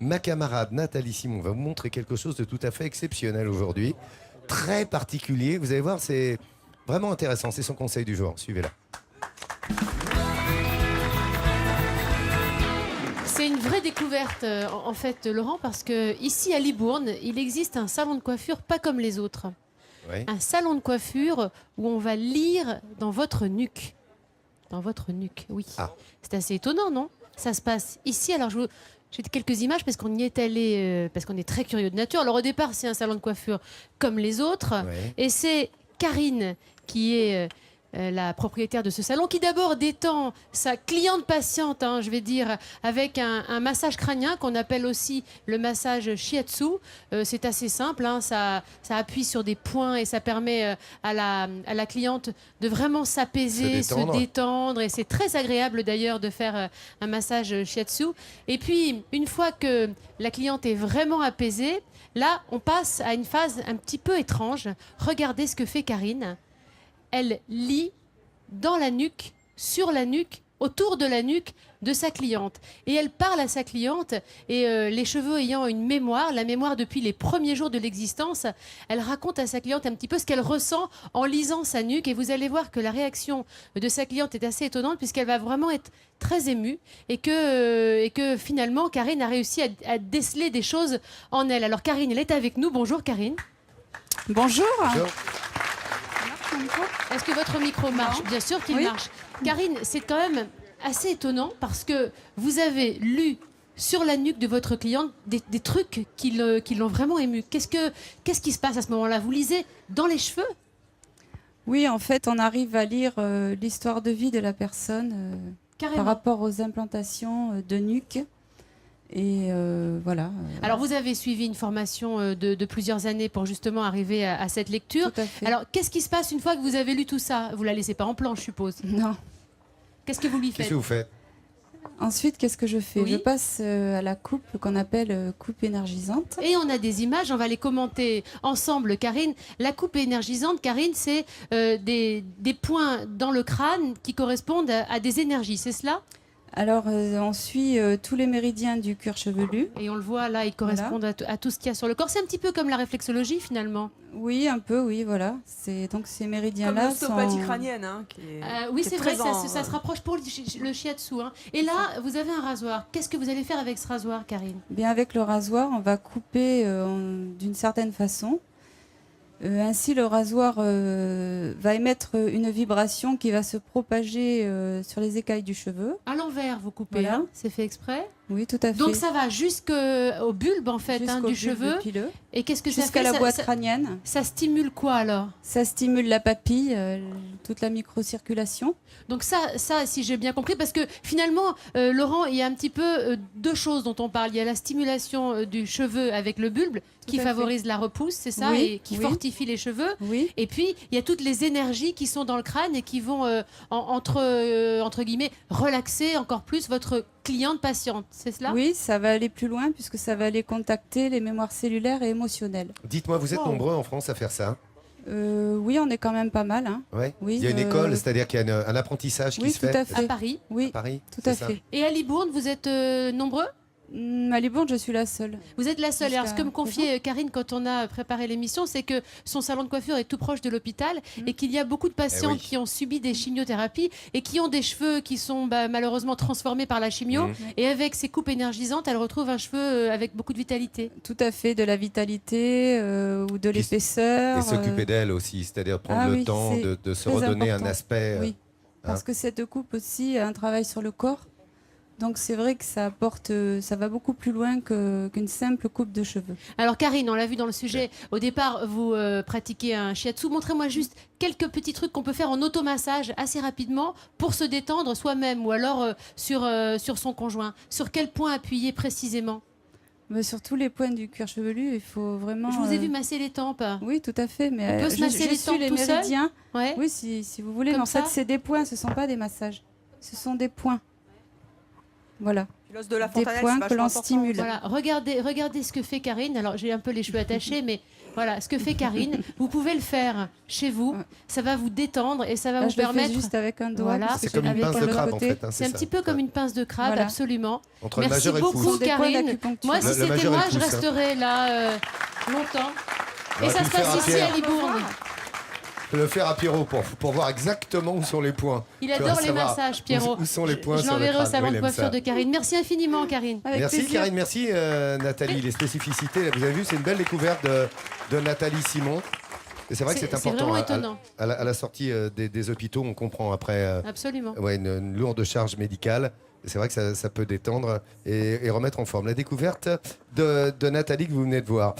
Ma camarade Nathalie Simon va vous montrer quelque chose de tout à fait exceptionnel aujourd'hui, très particulier. Vous allez voir, c'est vraiment intéressant. C'est son conseil du jour. Suivez-la. C'est une vraie découverte, en fait, Laurent, parce que ici à Libourne, il existe un salon de coiffure pas comme les autres. Oui. Un salon de coiffure où on va lire dans votre nuque. Dans votre nuque, oui. Ah. C'est assez étonnant, non? Ça se passe ici. Alors, j'ai quelques images parce qu'on y est allé, parce qu'on est très curieux de nature. Alors, au départ, c'est un salon de coiffure comme les autres. Oui. Et c'est Karine qui est la propriétaire de ce salon, qui d'abord détend sa cliente patiente, je vais dire, avec un massage crânien qu'on appelle aussi le massage shiatsu. C'est assez simple, ça appuie sur des points et ça permet à la cliente de vraiment s'apaiser, se détendre. Et c'est très agréable d'ailleurs de faire un massage shiatsu. Et puis, une fois que la cliente est vraiment apaisée, là, on passe à une phase un petit peu étrange. Regardez ce que fait Karine. Elle lit dans la nuque, sur la nuque, autour de la nuque de sa cliente. Et elle parle à sa cliente, et les cheveux ayant une mémoire, la mémoire depuis les premiers jours de l'existence, elle raconte à sa cliente un petit peu ce qu'elle ressent en lisant sa nuque. Et vous allez voir que la réaction de sa cliente est assez étonnante, puisqu'elle va vraiment être très émue, et que finalement, Karine a réussi à déceler des choses en elle. Alors Karine, elle est avec nous. Bonjour Karine. Bonjour. Bonjour. Est-ce que votre micro marche? Bien sûr qu'il marche. Karine, c'est quand même assez étonnant parce que vous avez lu sur la nuque de votre cliente des trucs qui l'ont vraiment ému. Qu'est-ce qui se passe à ce moment-là? Vous lisez dans les cheveux? Oui, en fait, on arrive à lire l'histoire de vie de la personne par rapport aux implantations de nuque. Et voilà. Alors, vous avez suivi une formation de plusieurs années pour justement arriver à cette lecture. Tout à fait. Alors, qu'est-ce qui se passe une fois que vous avez lu tout ça? Vous la laissez pas en plan, je suppose. Non. Qu'est-ce que vous lui faites? Qu'est-ce que vous faites? Ensuite, qu'est-ce que je fais? Oui. Je passe à la coupe qu'on appelle coupe énergisante. Et on a des images, on va les commenter ensemble, Karine. La coupe énergisante, Karine, c'est des points dans le crâne qui correspondent à des énergies, c'est cela? Alors, on suit tous les méridiens du cuir chevelu. Et on le voit là, ils correspondent à tout ce qu'il y a sur le corps. C'est un petit peu comme la réflexologie finalement. Oui, un peu, oui, voilà. Donc ces méridiens-là comme l'ostéopathie crânienne, oui, c'est vrai, ça se rapproche pour le shiatsu. Et là, vous avez un rasoir. Qu'est-ce que vous allez faire avec ce rasoir, Karine? Bien, avec le rasoir, on va couper d'une certaine façon. Ainsi, le rasoir va émettre une vibration qui va se propager sur les écailles du cheveu. À l'envers, vous coupez, Voilà. c'est fait exprès? Oui, tout à fait. Donc ça va jusqu'au bulbe, en fait, du cheveu. Pileux. Et qu'est-ce que ça fait? Jusqu'à la boîte crânienne. Ça stimule quoi, alors? Ça stimule la papille, toute la microcirculation. Donc ça, si j'ai bien compris, parce que finalement, Laurent, il y a un petit peu deux choses dont on parle. Il y a la stimulation du cheveu avec le bulbe, qui favorise la repousse, c'est ça, oui, et qui fortifie les cheveux. Oui. Et puis, il y a toutes les énergies qui sont dans le crâne et qui vont, entre guillemets, relaxer encore plus votre cliente patiente, c'est cela? Oui, ça va aller plus loin puisque ça va aller contacter les mémoires cellulaires et émotionnelles. Dites-moi, vous êtes nombreux en France à faire ça? Oui, on est quand même pas mal. Hein. Ouais. Oui, il y a une école, c'est-à-dire qu'il y a un apprentissage qui se fait? Tout à fait. À Paris? Oui, à Paris, tout à fait. Et à Libourne, vous êtes nombreux? À Libourne, je suis la seule. Vous êtes la seule. Alors, ce que me présent. confiait Karine quand on a préparé l'émission, c'est que son salon de coiffure est tout proche de l'hôpital et qu'il y a beaucoup de patientes qui ont subi des chimiothérapies et qui ont des cheveux qui sont malheureusement transformés par la chimio. Et avec ces coupes énergisantes, elle retrouve un cheveu avec beaucoup de vitalité. Tout à fait, de la vitalité ou de l'épaisseur. Et s'occuper d'elle aussi, c'est-à-dire prendre le temps de se redonner un aspect. Oui, parce que cette coupe aussi a un travail sur le corps. Donc c'est vrai que ça apporte, ça va beaucoup plus loin qu'une simple coupe de cheveux. Alors Karine, on l'a vu dans le sujet, au départ vous pratiquez un shiatsu. Montrez-moi juste quelques petits trucs qu'on peut faire en automassage assez rapidement pour se détendre soi-même ou alors sur son conjoint. Sur quel point appuyer précisément? Mais sur tous les points du cuir chevelu, il faut vraiment... Je vous ai vu masser les tempes. Oui, tout à fait. Mais on peut se masser les tempes les tout méridiens. seul. Oui, si vous voulez. Comme mais en ça. fait, c'est des points, ce ne sont pas des massages. Ce sont des points. Voilà. L'os de la des fontanelle, points c'est que vachement l'on important. stimule. Voilà, regardez ce que fait Karine. Alors j'ai un peu les cheveux attachés, mais voilà, ce que fait Karine, vous pouvez le faire chez vous. Ouais. Ça va vous détendre et ça va Là, vous je le fais permettre. juste avec un doigt. Voilà. parce que C'est comme une avec pince de l'autre crabe en côté. fait. hein, C'est un ça. petit peu comme une pince de crabe, Voilà. absolument. Entre le Merci majeur et le beaucoup, pouce. Des points Karine. d'acupuncture. Moi, Le si c'était majeur et moi, le je pouce, hein. resterais là longtemps. On Et aurait ça pu se le faire passe à ici Pierre. à Libourne. Le faire à Pierrot pour voir exactement où sont les points. Il Tu vas adore les savoir massages, Pierrot. Où sont les points Je sur le l'enverrai au crâne. salon Oui, il de aime coiffure ça. de Karine. Merci infiniment, Karine. Avec Merci plaisir. Karine, merci Nathalie. Les spécificités, là, vous avez vu, c'est une belle découverte de Nathalie Simon. Et c'est vrai que c'est important. vraiment à- étonnant. À la sortie des hôpitaux, on comprend après Absolument. ouais, une lourde charge médicale. Et c'est vrai que ça peut détendre et remettre en forme. La découverte de Nathalie que vous venez de voir.